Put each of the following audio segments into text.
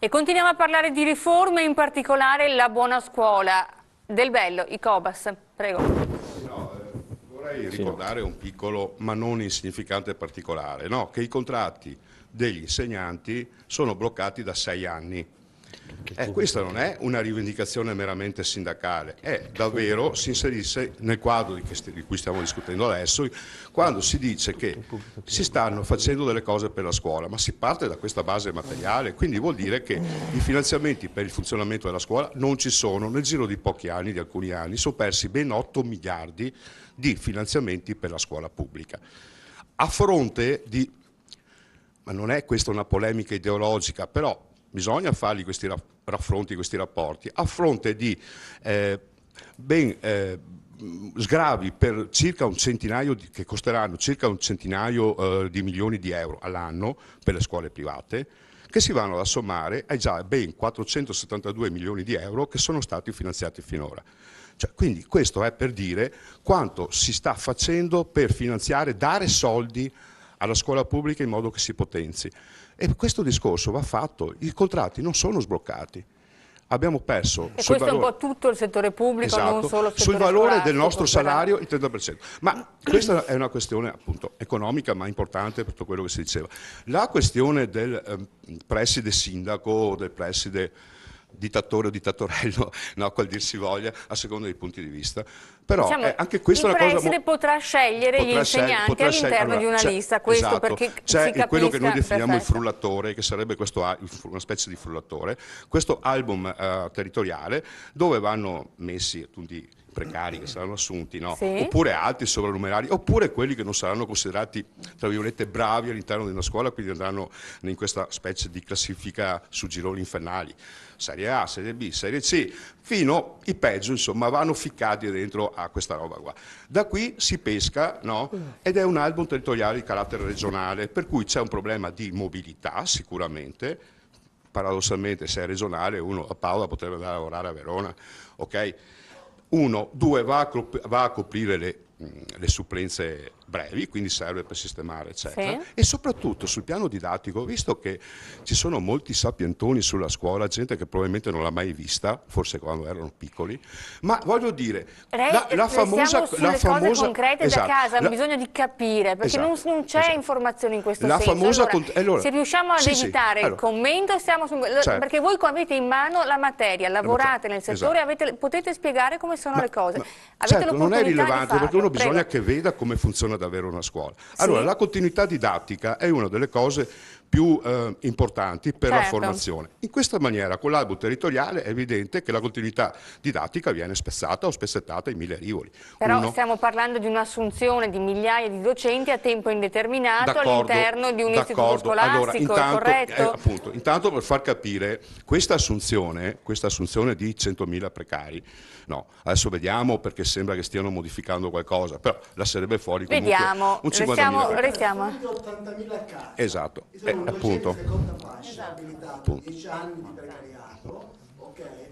E continuiamo a parlare di riforme, in particolare la buona scuola. Del Bello, i Cobas, prego. Vorrei ricordare un piccolo ma non insignificante particolare, no? Che i contratti degli insegnanti sono bloccati da 6 anni. Questa non è una rivendicazione meramente sindacale, davvero si inserisce nel quadro di cui stiamo discutendo adesso, quando si dice che si stanno facendo delle cose per la scuola, ma si parte da questa base materiale, quindi vuol dire che i finanziamenti per il funzionamento della scuola non ci sono. Nel giro di pochi anni, di alcuni anni, sono persi ben 8 miliardi di finanziamenti per la scuola pubblica. A fronte di, ma non è questa una polemica ideologica, però bisogna fargli questi raffronti, questi rapporti, a fronte di sgravi per circa un centinaio, che costeranno circa un centinaio di milioni di euro all'anno per le scuole private, che si vanno ad assommare ai già ben 472 milioni di euro che sono stati finanziati finora. Cioè, quindi questo è per dire quanto si sta facendo per finanziare, dare soldi alla scuola pubblica in modo che si potenzi. E questo discorso va fatto, i contratti non sono sbloccati. Abbiamo perso. E questo è un po' tutto il settore pubblico, esatto, non solo il settore sul valore scolastico, del nostro salario il 30%. Ma questa è una questione appunto economica, ma importante per tutto quello che si diceva. La questione del preside sindaco, del preside dittatore o dittatorello, no, quel dir si voglia, a seconda dei punti di vista. Però diciamo, anche questa è una cosa. Il preside potrà scegliere gli insegnanti all'interno di una lista, questo esatto, perché c'è quello che noi definiamo perfetto. il frullatore, che sarebbe questo, una specie di frullatore, questo album territoriale dove vanno messi tutti precari che saranno assunti, no? Sì. Oppure altri sovrannumerari, oppure quelli che non saranno considerati, tra virgolette, bravi all'interno di una scuola, quindi andranno in questa specie di classifica su gironi infernali. Serie A, Serie B, Serie C, fino i peggio, insomma, vanno ficcati dentro a questa roba qua. Da qui si pesca, no? Ed è un album territoriale di carattere regionale, per cui c'è un problema di mobilità sicuramente. Paradossalmente, se è regionale, uno a Paola potrebbe andare a lavorare a Verona, ok? Uno, due, va a coprire le supplenze brevi, quindi serve per sistemare, eccetera. Sì. E soprattutto sul piano didattico, visto che ci sono molti sapientoni sulla scuola, gente che probabilmente non l'ha mai vista, forse quando erano piccoli, ma voglio dire, la famosa cose concrete, esatto, da casa, hanno bisogno di capire, perché esatto, non c'è esatto. informazione in questo La senso. famosa allora, se riusciamo ad evitare il commento, siamo certo. perché voi avete in mano la materia, lavorate nel settore, esatto. potete spiegare come sono le cose. Certo, non è rilevante perché uno Prego. bisogna che veda come funziona davvero una scuola. Sì. Allora, la continuità didattica è una delle cose più importanti per la formazione. In questa maniera, con l'albo territoriale, è evidente che la continuità didattica viene spezzata o spezzettata in 1000 rivoli. Però stiamo parlando di un'assunzione di migliaia di docenti a tempo indeterminato all'interno di un istituto scolastico, allora, corretto? Appunto, intanto per far capire, questa assunzione di 100.000 precari, no, adesso vediamo perché sembra che stiano modificando qualcosa, però lascerebbe fuori comunque un 50.000 restiamo. 80.000 casi. Esatto, appunto. Seconda fascia, abilitato, 10 anni di precariato,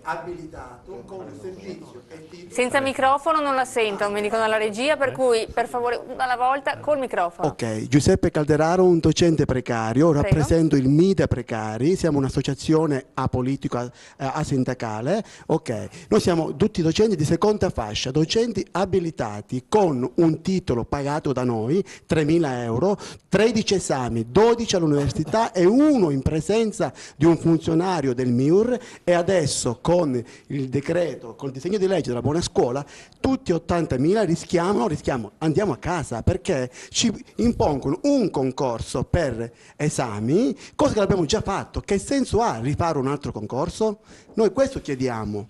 abilitato con servizio e titolo. Senza microfono non la sento, mi dicono alla regia, per cui per favore una alla volta col microfono. Ok, Giuseppe Calderaro, un docente precario, Prego. rappresento il MIDA Precari, siamo un'associazione apolitica, asindacale, ok. Noi siamo tutti docenti di seconda fascia, docenti abilitati con un titolo pagato da noi, 3.000 euro, 13 esami, 12 all'università e uno in presenza di un funzionario del MIUR, e adesso con il decreto, col disegno di legge della buona scuola, tutti 80.000 andiamo a casa perché ci impongono un concorso per esami, cosa che l'abbiamo già fatto. Che senso ha rifare un altro concorso? Noi questo chiediamo.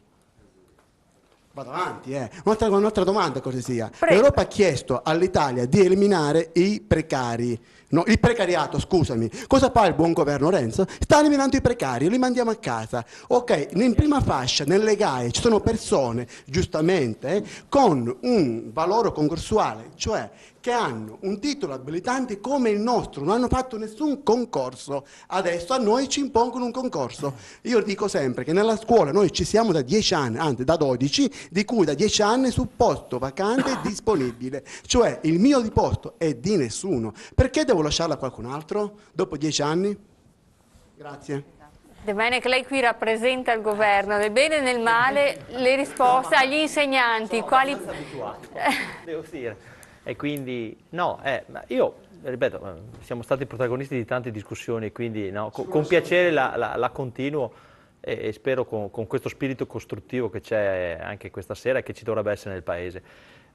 Vado avanti, un'altra domanda, cortesia. L'Europa ha chiesto all'Italia di eliminare i precari. No, il precariato, scusami. Cosa fa il buon governo Renzo? Sta eliminando i precari, li mandiamo a casa. Ok, in prima fascia, nelle GAE, ci sono persone, giustamente, con un valore concorsuale, cioè che hanno un titolo abilitante come il nostro, non hanno fatto nessun concorso. Adesso a noi ci impongono un concorso. Io dico sempre che nella scuola noi ci siamo da 10 anni, anzi da 12, di cui da 10 anni su posto vacante e disponibile. Cioè il mio di posto è di nessuno. Perché devo lasciarla a qualcun altro dopo 10 anni? Grazie. Domenic, lei qui rappresenta il governo, nel bene e nel male, le risposte agli insegnanti, quali... Devo dire. E quindi, no, ma io, ripeto, siamo stati protagonisti di tante discussioni, quindi no, con piacere la continuo e spero con questo spirito costruttivo che c'è anche questa sera e che ci dovrebbe essere nel Paese.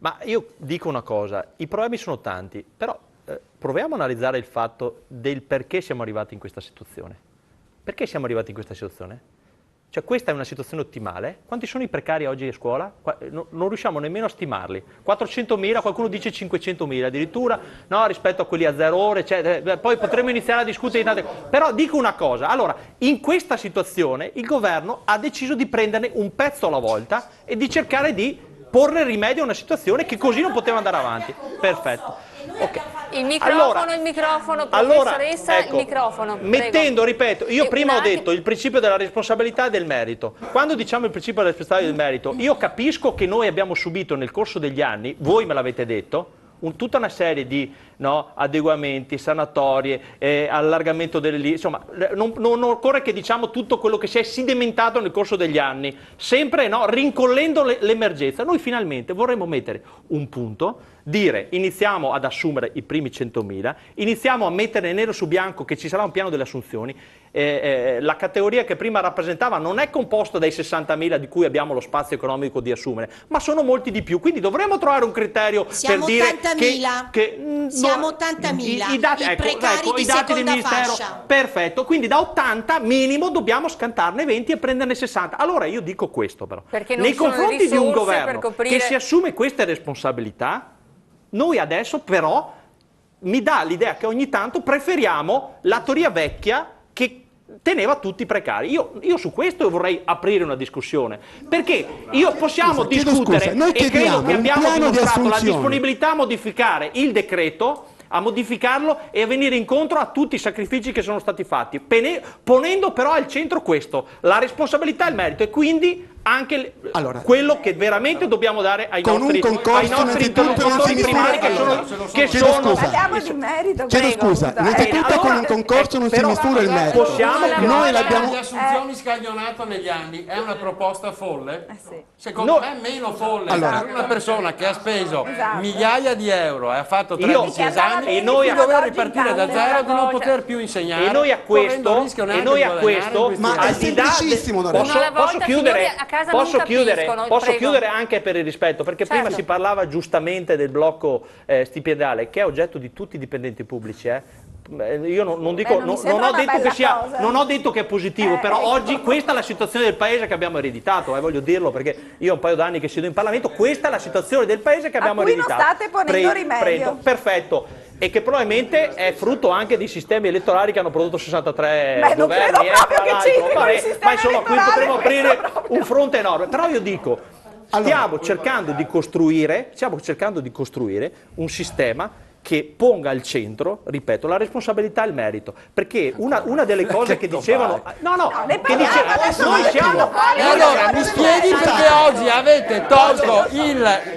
Ma io dico una cosa, i problemi sono tanti, però proviamo a analizzare il fatto del perché siamo arrivati in questa situazione. Perché siamo arrivati in questa situazione? Cioè questa è una situazione ottimale? Quanti sono i precari oggi a scuola? Non riusciamo nemmeno a stimarli. 400.000, qualcuno dice 500.000 addirittura, no, rispetto a quelli a 0 ore, cioè, poi potremo iniziare a discutere di tante cose. Però dico una cosa, allora, in questa situazione il governo ha deciso di prenderne un pezzo alla volta e di cercare di porre rimedio a una situazione che così non poteva andare avanti. Perfetto. Okay. Il microfono, professoressa, ecco, il microfono. Mettendo, ripeto, io prima ho detto il principio della responsabilità e del merito. Quando diciamo il principio della responsabilità e del merito, io capisco che noi abbiamo subito nel corso degli anni, voi me l'avete detto, tutta una serie di adeguamenti, sanatorie, allargamento delle linee, insomma, non occorre che diciamo tutto quello che si è sedimentato nel corso degli anni, sempre rincollendo l'emergenza. Noi finalmente vorremmo mettere un punto, dire iniziamo ad assumere i primi 100.000, iniziamo a mettere nero su bianco che ci sarà un piano delle assunzioni. La categoria che prima rappresentava non è composta dai 60.000 di cui abbiamo lo spazio economico di assumere, ma sono molti di più, quindi dovremmo trovare un criterio per dire che siamo 80.000 i dati, i dati del Ministero, fascia. Perfetto, quindi da 80 minimo dobbiamo scantarne 20 e prenderne 60. Allora io dico questo però, nei confronti di un governo che si assume queste responsabilità, noi adesso però mi dà l'idea che ogni tanto preferiamo la teoria vecchia che teneva tutti i precari. Io su questo vorrei aprire una discussione, perché possiamo discutere e credo che abbiamo dimostrato la disponibilità a modificare il decreto, a modificarlo e a venire incontro a tutti i sacrifici che sono stati fatti, ponendo però al centro questo, la responsabilità e il merito, e quindi anche quello che veramente dobbiamo dare ai nostri interlocutori primari che sono parliamo di merito. Chiedo scusa, innanzitutto con un concorso non si misura il merito. Noi l'abbiamo di assunzioni scaglionato negli anni, è una proposta folle? Sì. Secondo me meno folle per una persona che ha speso migliaia di euro e ha fatto 13 esami e noi di dover ripartire da zero, di non poter più insegnare. E noi a questo ma è semplicissimo. Posso chiudere anche per il rispetto, perché prima si parlava giustamente del blocco stipendiale, che è oggetto di tutti i dipendenti pubblici. Io non ho detto che è positivo, però oggi questa è la situazione del paese che abbiamo ereditato, voglio dirlo, perché io ho un paio d'anni che siedo in Parlamento, questa è la situazione del paese che abbiamo ereditato. A cui non state ponendo rimedio. Perfetto. E che probabilmente è frutto anche di sistemi elettorali che hanno prodotto 63 governi. Non credo proprio che ma insomma, qui potremmo aprire un fronte enorme. Però io dico, stiamo cercando di costruire un sistema che ponga al centro, ripeto, la responsabilità e il merito, perché una delle cose che dicevano noi siamo e allora mi spieghi perché oggi avete tolto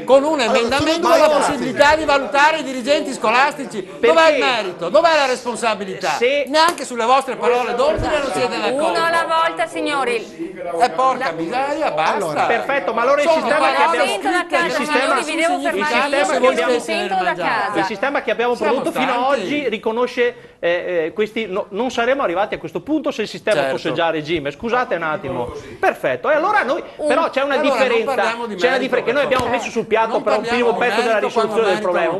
con un emendamento la possibilità di valutare i dirigenti scolastici? Dov'è il merito? Dov'è la responsabilità? Neanche sulle vostre parole d'ordine non siete d'accordo. Uno alla volta, signori. Porca miseria, basta. Perfetto, ma allora il sistema che abbiamo il sistema che abbiamo prodotto fino ad oggi riconosce questi, non saremmo arrivati a questo punto se il sistema fosse già a regime. Scusate un attimo. Perfetto. E allora noi però c'è una differenza, che noi abbiamo messo sul piatto però un primo pezzo della risoluzione del problema,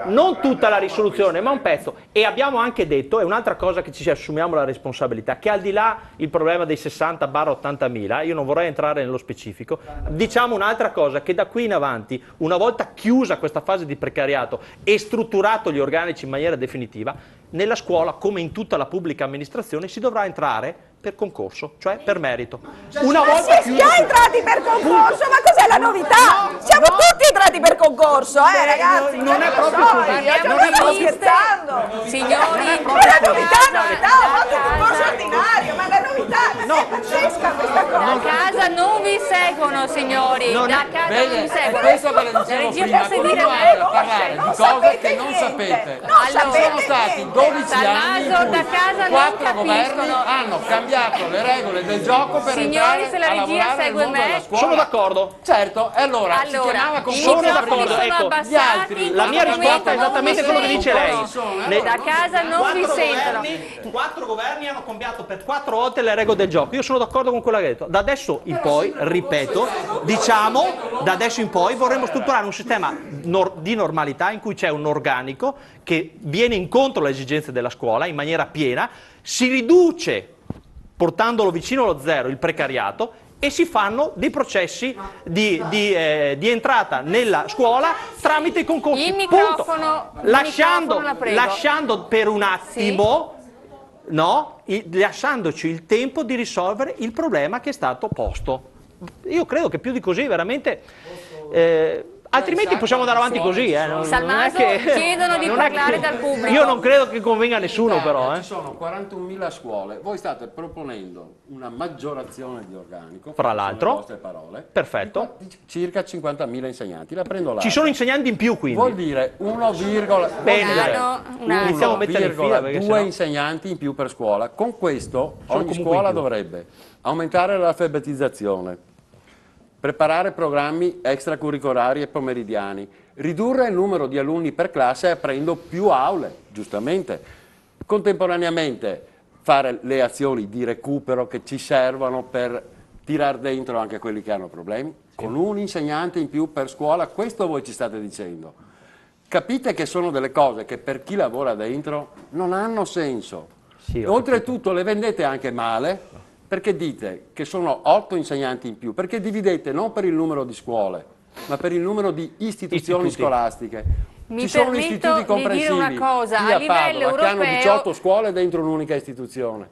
non tutta la risoluzione, ma un pezzo. E abbiamo anche detto, è un'altra cosa che ci assumiamo la responsabilità, che al di là il problema dei 60-80.000, io non vorrei entrare nello specifico, diciamo un'altra cosa, che da qui in avanti, una volta chiusa questa fase di precariato e strutturato gli organici in maniera definitiva, nella scuola, come in tutta la pubblica amministrazione, si dovrà entrare per concorso, cioè per merito. Una volta si è già entrati per concorso, ma cos'è la novità? Siamo tutti entrati per concorso, ragazzi. Non è proprio così. Non stiamo scherzando. Signori, non è novità, ho fatto il concorso ordinario. Mario, ma la novità è pazzesca questa cosa. Da casa non vi seguono, signori. Da casa non vi seguono. Questo che le dicevo prima, continuate a parlare di cose che non sapete. Sono stati 12 anni in cui 4 governi hanno cambiato le regole del gioco per entrare se la a regia lavorare nel segue mondo me. della scuola. Sono d'accordo. Certo, e allora si chiamava sono d'accordo. sono Ecco, abbassati, gli altri, la mia risposta è esattamente quello che dice lei. Da casa non vi sentono. 4 governi hanno cambiato per 4 volte le regole del gioco. Io sono d'accordo con quello che ha detto. Da adesso in poi, ripeto, diciamo, da adesso in poi vorremmo strutturare un sistema di normalità in cui c'è un organico che viene incontro alle esigenze della scuola in maniera piena, si riduce, portandolo vicino allo zero, il precariato, e si fanno dei processi di entrata nella scuola tramite i concorsi. Il microfono, lasciando per un attimo, lasciandoci il tempo di risolvere il problema che è stato posto. Io credo che più di così veramente... altrimenti possiamo andare avanti così. Salmaso, chiedono di parlare dal pubblico. Io non credo che convenga a nessuno, però. Ci sono 41.000 scuole, voi state proponendo una maggiorazione di organico, fra l'altro, le vostre parole, perfetto, di circa 50.000 insegnanti. La prendo là. Ci sono insegnanti in più, quindi. Vuol dire 1,2 insegnanti in più per scuola. Con questo ogni scuola dovrebbe aumentare l'alfabetizzazione, preparare programmi extracurricolari e pomeridiani, ridurre il numero di alunni per classe aprendo più aule, giustamente. Contemporaneamente fare le azioni di recupero che ci servono per tirar dentro anche quelli che hanno problemi, con un insegnante in più per scuola. Questo voi ci state dicendo. Capite che sono delle cose che per chi lavora dentro non hanno senso. Oltretutto le vendete anche male, perché dite che sono 8 insegnanti in più, perché dividete non per il numero di scuole, ma per il numero di istituzioni scolastiche. Ci sono istituti comprensivi una cosa, qui a a livello Padova che hanno europeo... 18 scuole dentro un'unica istituzione.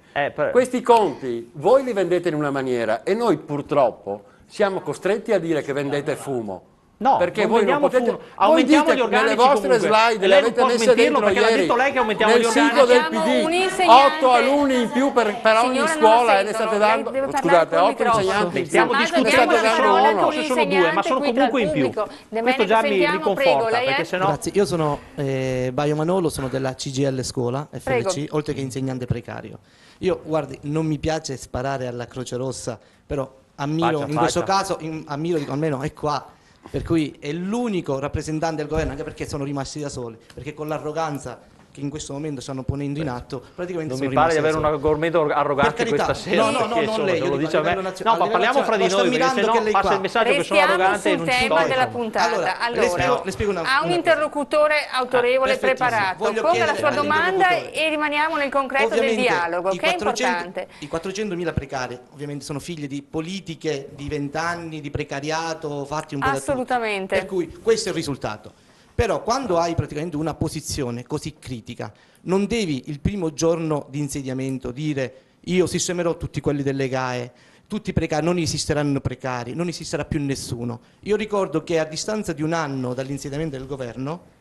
Questi conti voi li vendete in una maniera e noi purtroppo siamo costretti a dire che vendete fumo. No, perché voi non potete, aumentiamo voi gli dite organici nelle vostre comunque. slide le avete messe dentro perché ieri l'ha detto lei che aumentiamo nel gli organici. sito del PD 8 alunni in più per ogni scuola e ne state dando, scusate, 8 insegnanti stiamo discutendo se sono 1 o se sono 2, ma sono comunque in più. Questo già mi conforta, perché sennò... Grazie, io sono Baio Manolo, sono della CGL Scuola, FLC, oltre che insegnante precario. Io, guardi, non mi piace sparare alla Croce Rossa, però ammiro, in questo caso, ammiro, dico, almeno è qua, per cui è l'unico rappresentante del governo, anche perché sono rimasti da soli, perché con l'arroganza che in questo momento stanno ponendo in atto, praticamente non sono mi pare di rimasti avere un argomento arrogante questa sera. No, non lei, lo dice a me. no, ma parliamo fra di noi, perché sennò passa il messaggio che sono arrogante e non ci sto. Tema della puntata. Allora, le spiego ha un interlocutore autorevole preparato, ponga la sua domanda e rimaniamo nel concreto del dialogo, che è importante. I 400.000 precari ovviamente sono figli di politiche di 20 anni, di precariato, fatti un po' da tutti. Assolutamente. Per cui questo è il risultato. Però quando hai praticamente una posizione così critica, non devi il primo giorno di insediamento dire io sistemerò tutti quelli delle GAE, tutti precari, non esisteranno precari, non esisterà più nessuno. Io ricordo che a distanza di un anno dall'insediamento del governo,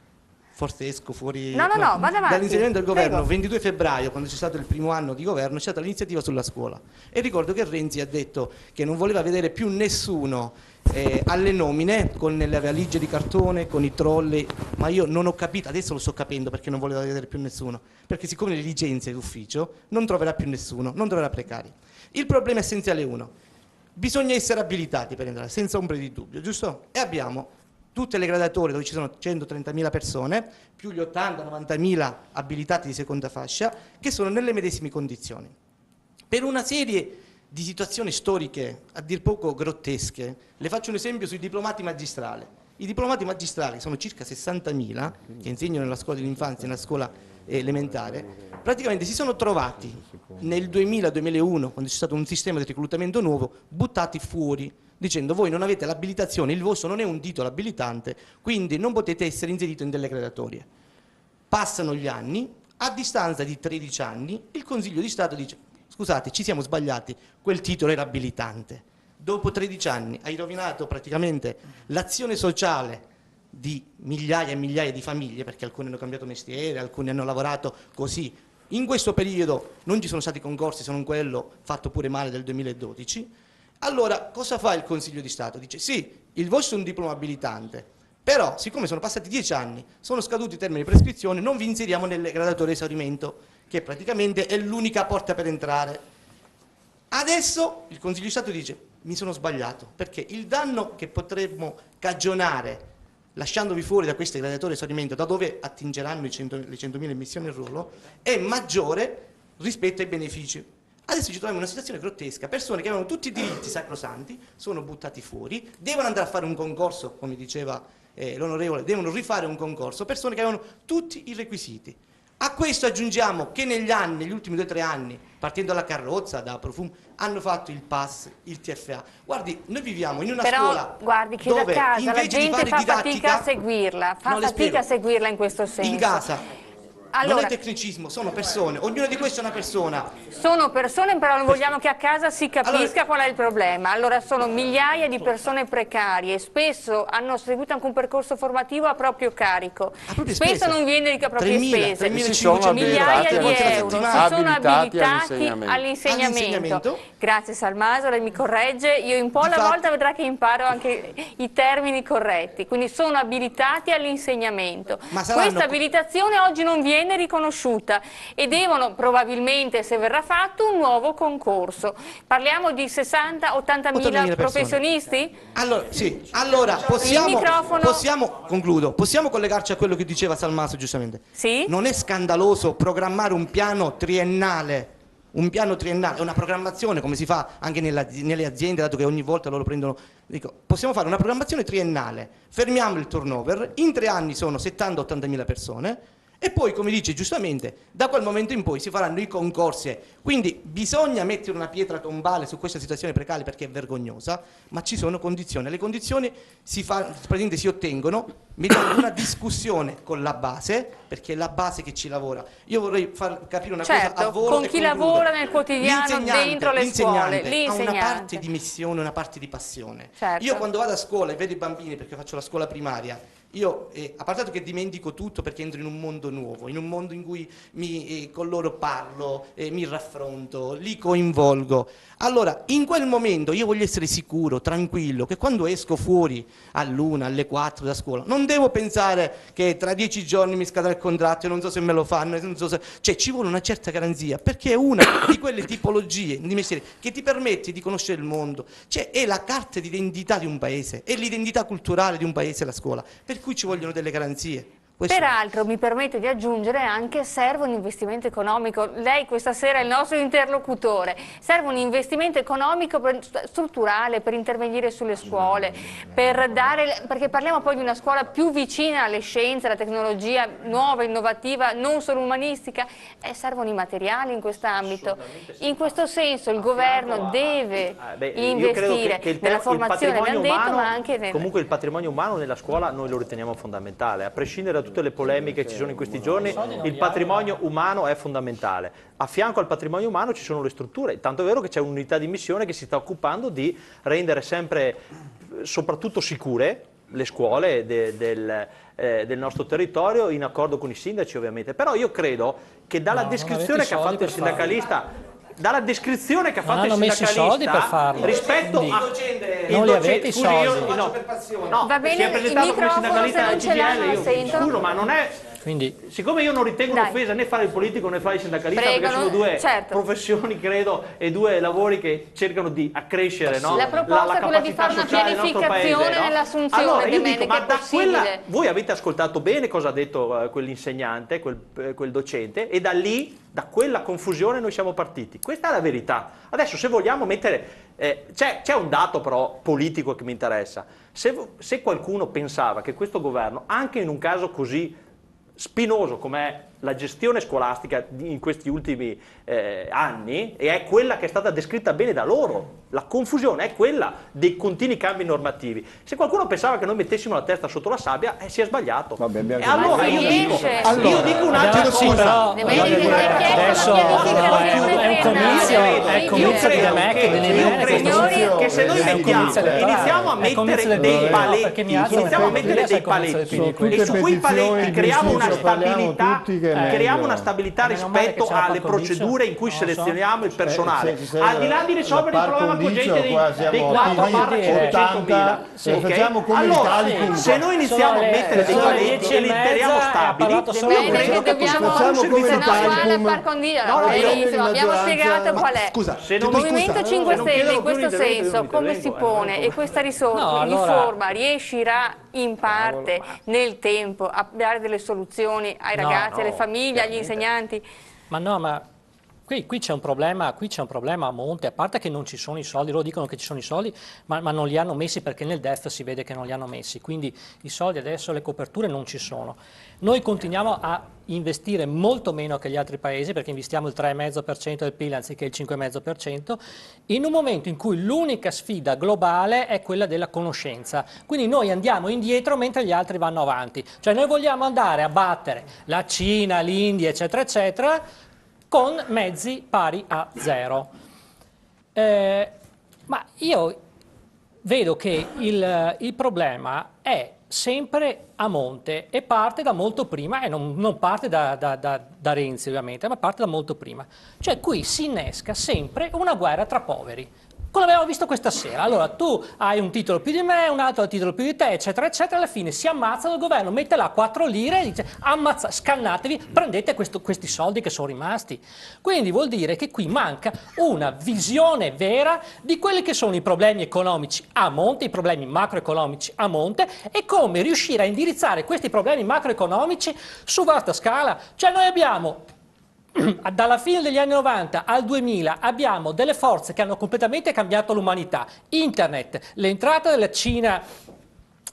forse esco fuori dall'insediamento del governo, prego. 22 febbraio, quando c'è stato il primo anno di governo, c'è stata l'iniziativa sulla scuola. E ricordo che Renzi ha detto che non voleva vedere più nessuno alle nomine con le valigie di cartone, con i trolley, ma io non ho capito, adesso lo sto capendo perché non voleva vedere più nessuno, perché siccome le licenze d'ufficio non troverà più nessuno, non troverà precari. Il problema essenziale è uno: bisogna essere abilitati per entrare, senza ombra di dubbio, giusto? E abbiamo tutte le graduatorie dove ci sono 130.000 persone, più gli 80-90.000 abilitati di seconda fascia, che sono nelle medesime condizioni. Per una serie di situazioni storiche a dir poco grottesche, le faccio un esempio sui diplomati magistrali. I diplomati magistrali sono circa 60.000 che insegnano nella scuola dell'infanzia e nella scuola elementare, praticamente si sono trovati nel 2000-2001, quando c'è stato un sistema di reclutamento nuovo, buttati fuori, dicendo voi non avete l'abilitazione, il vostro non è un titolo abilitante, quindi non potete essere inserito in delle graduatorie. Passano gli anni, a distanza di 13 anni, il Consiglio di Stato dice scusate, ci siamo sbagliati, quel titolo era abilitante. Dopo 13 anni hai rovinato praticamente l'azione sociale di migliaia e migliaia di famiglie, perché alcuni hanno cambiato mestiere, alcuni hanno lavorato così in questo periodo non ci sono stati concorsi, se non quello fatto pure male del 2012. Allora cosa fa il Consiglio di Stato? Dice sì, il vostro è un diploma abilitante, però siccome sono passati 10 anni, sono scaduti i termini di prescrizione, non vi inseriamo nelle graduatorie esaurimento, che praticamente è l'unica porta per entrare. Adesso il Consiglio di Stato dice mi sono sbagliato, perché il danno che potremmo cagionare lasciandovi fuori da queste graduatorie esaurimento, da dove attingeranno le 100.000 immissioni in ruolo, è maggiore rispetto ai benefici. Adesso ci troviamo in una situazione grottesca, persone che avevano tutti i diritti sacrosanti, sono buttati fuori, devono andare a fare un concorso, come diceva l'onorevole, devono rifare un concorso, persone che avevano tutti i requisiti. A questo aggiungiamo che negli ultimi 2 o 3 anni, partendo dalla carrozza, da Profumo, hanno fatto il PAS, il TFA. Guardi, noi viviamo in una scuola guardi, che dove da casa la gente fa didattica, fatica a seguirla, a seguirla in questo senso. In casa. Allora, non è tecnicismo, sono persone, ognuno di questi è una persona. Sono persone, però non vogliamo che a casa si capisca qual è il problema. Allora sono migliaia di persone precarie, spesso hanno seguito anche un percorso formativo a proprio carico, spesso non viene a proprie spese, migliaia di euro, si sono abilitati all'insegnamento. Grazie Salmaso, lei mi corregge, io un po' alla volta vedrà che imparo anche i termini corretti, quindi sono abilitati all'insegnamento. Questa abilitazione oggi non viene riconosciuta e devono probabilmente, se verrà fatto, un nuovo concorso. Parliamo di 60-80.000 professionisti? Allora, sì, allora possiamo collegarci a quello che diceva Salmaso giustamente. Sì? Non è scandaloso programmare un piano triennale? Un piano triennale è una programmazione, come si fa anche nelle aziende, dato che ogni volta loro prendono. Dico, possiamo fare una programmazione triennale, fermiamo il turnover, in 3 anni sono 70-80.000 persone. E poi, come dice giustamente, da quel momento in poi si faranno i concorsi. Quindi bisogna mettere una pietra tombale su questa situazione precaria perché è vergognosa, ma ci sono condizioni. Le condizioni si ottengono mediante una discussione con la base, perché è la base che ci lavora. Io vorrei far capire una cosa a voi. Con chi lavora nel quotidiano dentro le scuole. Ha una parte di missione, una parte di passione. Certo. Io quando vado a scuola e vedo i bambini, perché faccio la scuola primaria, io, a parte che dimentico tutto perché entro in un mondo nuovo, in un mondo in cui con loro parlo, mi raffronto, li coinvolgo. Allora, in quel momento io voglio essere sicuro, tranquillo, che quando esco fuori all'1, alle 4 da scuola, non devo pensare che tra 10 giorni mi scadrà il contratto e non so se me lo fanno, cioè ci vuole una certa garanzia, perché è una di quelle tipologie di mestieri che ti permette di conoscere il mondo, cioè è la carta d'identità di un paese, è l'identità culturale di un paese la scuola, per cui ci vogliono delle garanzie. Peraltro mi permetto di aggiungere anche serve un investimento economico, lei questa sera è il nostro interlocutore, serve un investimento economico strutturale per intervenire sulle scuole, perché parliamo poi di una scuola più vicina alle scienze, alla tecnologia nuova, innovativa, non solo umanistica, servono i materiali in quest'ambito. In questo senso il governo deve investire nella formazione, abbiamo detto, ma anche comunque il patrimonio umano nella scuola noi lo riteniamo fondamentale, a prescindere da tutte le polemiche che ci sono in questi giorni, il patrimonio umano è fondamentale. A fianco al patrimonio umano ci sono le strutture, tanto è vero che c'è un'unità di missione che si sta occupando di rendere sempre, soprattutto sicure, le scuole del nostro territorio, in accordo con i sindaci ovviamente. Però io credo che dalla descrizione che ha fatto il sindacalista, rispetto a non li avete i soldi, va bene, il microfono se non ce l'hanno scuso, ma non è. Quindi, siccome io non ritengo un'offesa né fare il politico né fare il sindacalista, perché sono due professioni, credo, e 2 lavori che cercano di accrescere la proposta è quella di fare una pianificazione nell'assunzione. Allora io dico, ma da quella voi avete ascoltato bene cosa ha detto quell'insegnante, quel docente, e da lì, da quella confusione noi siamo partiti. Questa è la verità. Adesso se vogliamo mettere c'è un dato però politico che mi interessa. Se qualcuno pensava che questo governo, anche in un caso così spinoso com'è la gestione scolastica in questi ultimi anni, e è quella che è stata descritta bene da loro, la confusione è quella dei continui cambi normativi. Se qualcuno pensava che noi mettessimo la testa sotto la sabbia, si è sbagliato. E allora io dico un'altra cosa. Adesso è un comizio di credo che se noi iniziamo a mettere dei paletti, e su quei paletti creiamo una stabilità creiamo una stabilità rispetto alle procedure in cui selezioniamo il personale. Al di là di risolvere il problema con gente dei 4-500.000, facciamo come l'Italia. Se noi iniziamo a mettere dei paletti e li teniamo stabili, io credo che possiamo fare un servizio abbiamo spiegato qual è. Scusa, il Movimento 5 Stelle in questo senso come si pone e questa riforma riuscirà in parte nel tempo a dare delle soluzioni ai ragazzi, alle famiglie, agli insegnanti? Ma qui c'è un problema a monte, a parte che non ci sono i soldi, loro dicono che ci sono i soldi, ma non li hanno messi perché nel DEF si vede che non li hanno messi, quindi i soldi adesso, le coperture non ci sono. Noi continuiamo a investire molto meno che gli altri paesi perché investiamo il 3,5% del PIL anziché il 5,5%, in un momento in cui l'unica sfida globale è quella della conoscenza. Quindi noi andiamo indietro mentre gli altri vanno avanti. Cioè noi vogliamo andare a battere la Cina, l'India, eccetera, eccetera, con mezzi pari a 0. Ma io vedo che il problema è sempre a monte e parte da molto prima, e non parte da Renzi ovviamente, ma parte da molto prima. Cioè qui si innesca sempre una guerra tra poveri. Come abbiamo visto questa sera. Allora tu hai un titolo più di me, un altro ha il titolo più di te, eccetera, eccetera, alla fine si ammazzano, il governo mette là 4 lire e dice scannatevi, prendete questi soldi che sono rimasti. Quindi vuol dire che qui manca una visione vera di quelli che sono i problemi economici a monte, i problemi macroeconomici a monte e come riuscire a indirizzare questi problemi macroeconomici su vasta scala. Cioè noi abbiamo dalla fine degli anni 90 al 2000 abbiamo delle forze che hanno completamente cambiato l'umanità. Internet, l'entrata della Cina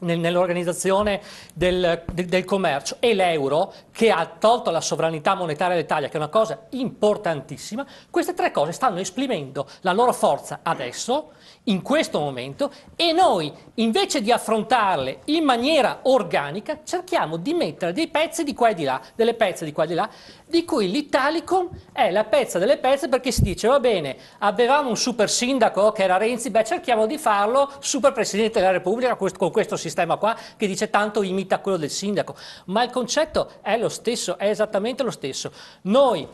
nell'organizzazione del commercio e l'euro che ha tolto la sovranità monetaria dell'Italia, che è una cosa importantissima. Queste tre cose stanno esprimendo la loro forza adesso, in questo momento, e noi invece di affrontarle in maniera organica cerchiamo di mettere dei pezzi di qua e di là, delle pezze di qua e di là, di cui l'Italicum è la pezza delle pezze, perché si dice va bene, avevamo un super sindaco che era Renzi, beh cerchiamo di farlo super presidente della Repubblica con questo sistema qua che dice tanto imita quello del sindaco, ma il concetto è lo stesso, è esattamente lo stesso. Noi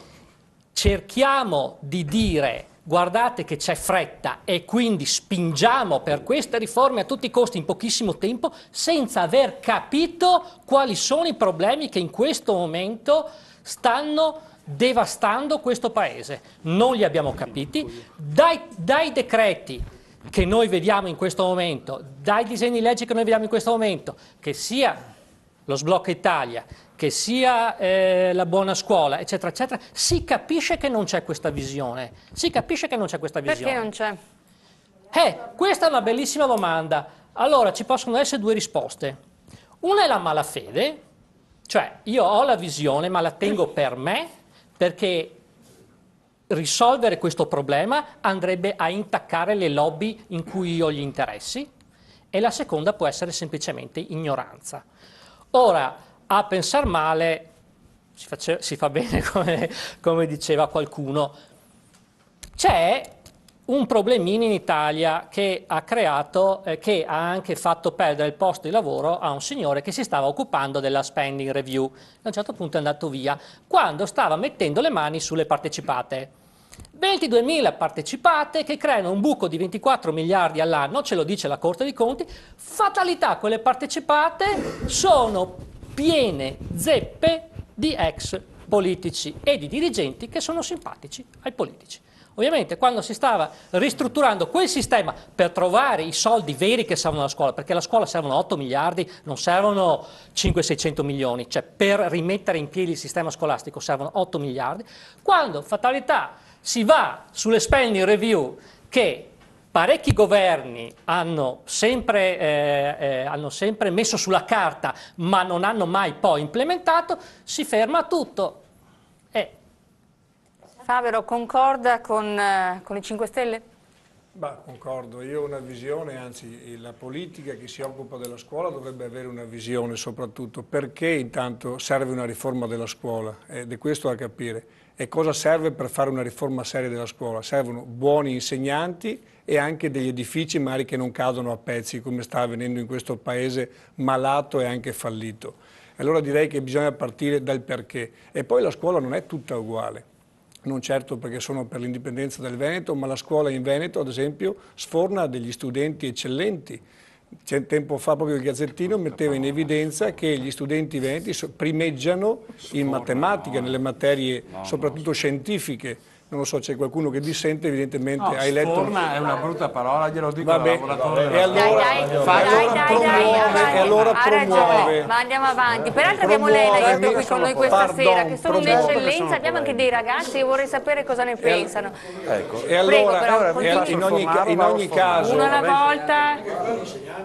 cerchiamo di dire guardate che c'è fretta e quindi spingiamo per queste riforme a tutti i costi in pochissimo tempo senza aver capito quali sono i problemi che in questo momento stanno devastando questo paese. Non li abbiamo capiti. Dai decreti che noi vediamo in questo momento, dai disegni di legge che noi vediamo in questo momento, che sia lo sblocca Italia, che sia la buona scuola, eccetera, eccetera, si capisce che non c'è questa visione. Si capisce che non c'è questa visione. Perché non c'è? Questa è una bellissima domanda. Allora, ci possono essere due risposte. Una è la malafede, cioè io ho la visione ma la tengo per me perché risolvere questo problema andrebbe a intaccare le lobby in cui io ho gli interessi, e la seconda può essere semplicemente ignoranza. Ora, a pensar male si fa bene, come diceva qualcuno. C'è un problemino in Italia che ha creato, che ha anche fatto perdere il posto di lavoro a un signore che si stava occupando della spending review. A un certo punto è andato via, quando stava mettendo le mani sulle partecipate. 22.000 partecipate che creano un buco di 24 miliardi all'anno, ce lo dice la Corte dei Conti. Fatalità, quelle partecipate sono piene zeppe di ex politici e di dirigenti che sono simpatici ai politici. Ovviamente quando si stava ristrutturando quel sistema per trovare i soldi veri che servono alla scuola, perché alla scuola servono 8 miliardi, non servono 500-600 milioni, cioè per rimettere in piedi il sistema scolastico servono 8 miliardi, quando fatalità si va sulle spending review che parecchi governi hanno sempre messo sulla carta ma non hanno mai poi implementato, si ferma tutto. Favero, concorda con i 5 Stelle? Beh, concordo, io ho una visione, anzi la politica che si occupa della scuola dovrebbe avere una visione soprattutto perché intanto serve una riforma della scuola ed è questo da capire. E cosa serve per fare una riforma seria della scuola? Servono buoni insegnanti e anche degli edifici magari che non cadono a pezzi come sta avvenendo in questo paese malato e anche fallito. Allora direi che bisogna partire dal perché. E poi la scuola non è tutta uguale. Non certo perché sono per l'indipendenza del Veneto, ma la scuola in Veneto, ad esempio, sforna degli studenti eccellenti. Tempo fa proprio il Gazzettino metteva in evidenza che gli studenti veneti primeggiano in matematica, nelle materie soprattutto scientifiche. Non lo so, c'è qualcuno che dissente, evidentemente hai letto... Sforna è una brutta parola, glielo dico al lavoratore. E allora promuove. Ma andiamo avanti. Peraltro abbiamo Lena qui con noi questa sera, che sono un'eccellenza, abbiamo anche dei ragazzi e vorrei sapere cosa ne pensano. Ecco. E allora, in ogni caso... Uno alla volta...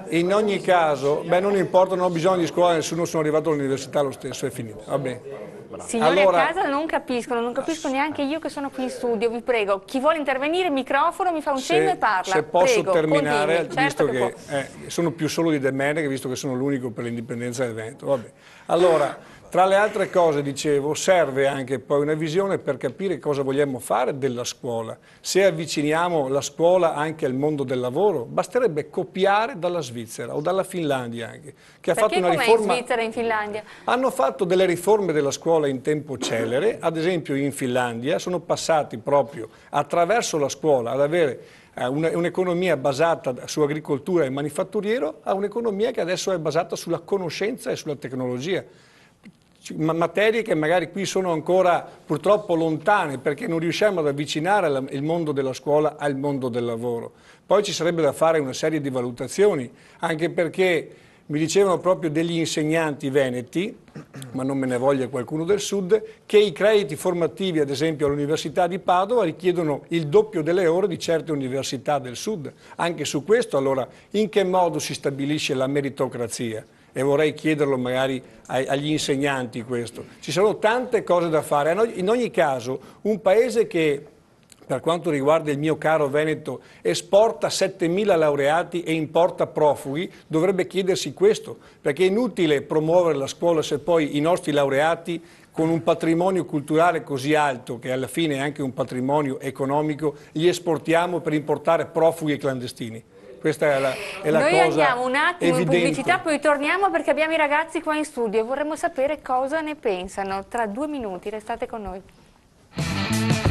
In ogni caso, non importa, non ho bisogno di scuola, nessuno, sono arrivato all'università lo stesso, è finito, va bene. Signori a casa non capiscono neanche io che sono qui in studio, vi prego, chi vuole intervenire, microfono, mi fa un cenno e parla. Se posso prego, terminare, continui, visto certo che sono più solo di De Mene, visto che sono l'unico per l'indipendenza del Veneto. Vabbè. Allora, tra le altre cose, dicevo, serve anche poi una visione per capire cosa vogliamo fare della scuola. Se avviciniamo la scuola anche al mondo del lavoro, basterebbe copiare dalla Svizzera o dalla Finlandia anche, che ha fatto una riforma. In Svizzera e in Finlandia? Hanno fatto delle riforme della scuola in tempo celere, ad esempio in Finlandia sono passati proprio attraverso la scuola ad avere un'economia basata su agricoltura e manifatturiero a un'economia che adesso è basata sulla conoscenza e sulla tecnologia. Materie che magari qui sono ancora purtroppo lontane perché non riusciamo ad avvicinare il mondo della scuola al mondo del lavoro. Poi ci sarebbe da fare una serie di valutazioni, anche perché mi dicevano proprio degli insegnanti veneti, ma non me ne voglia qualcuno del sud, che i crediti formativi, ad esempio all'Università di Padova, richiedono il doppio delle ore di certe università del sud. Anche su questo, allora, in che modo si stabilisce la meritocrazia? E vorrei chiederlo magari agli insegnanti questo. Ci sono tante cose da fare. In ogni caso, un paese che, per quanto riguarda il mio caro Veneto, esporta 7.000 laureati e importa profughi, dovrebbe chiedersi questo, perché è inutile promuovere la scuola se poi i nostri laureati, con un patrimonio culturale così alto, che alla fine è anche un patrimonio economico, li esportiamo per importare profughi e clandestini. Questa è la Noi cosa andiamo un attimo evidente. in pubblicità, poi torniamo perché abbiamo i ragazzi qua in studio e vorremmo sapere cosa ne pensano. Tra 2 minuti, restate con noi.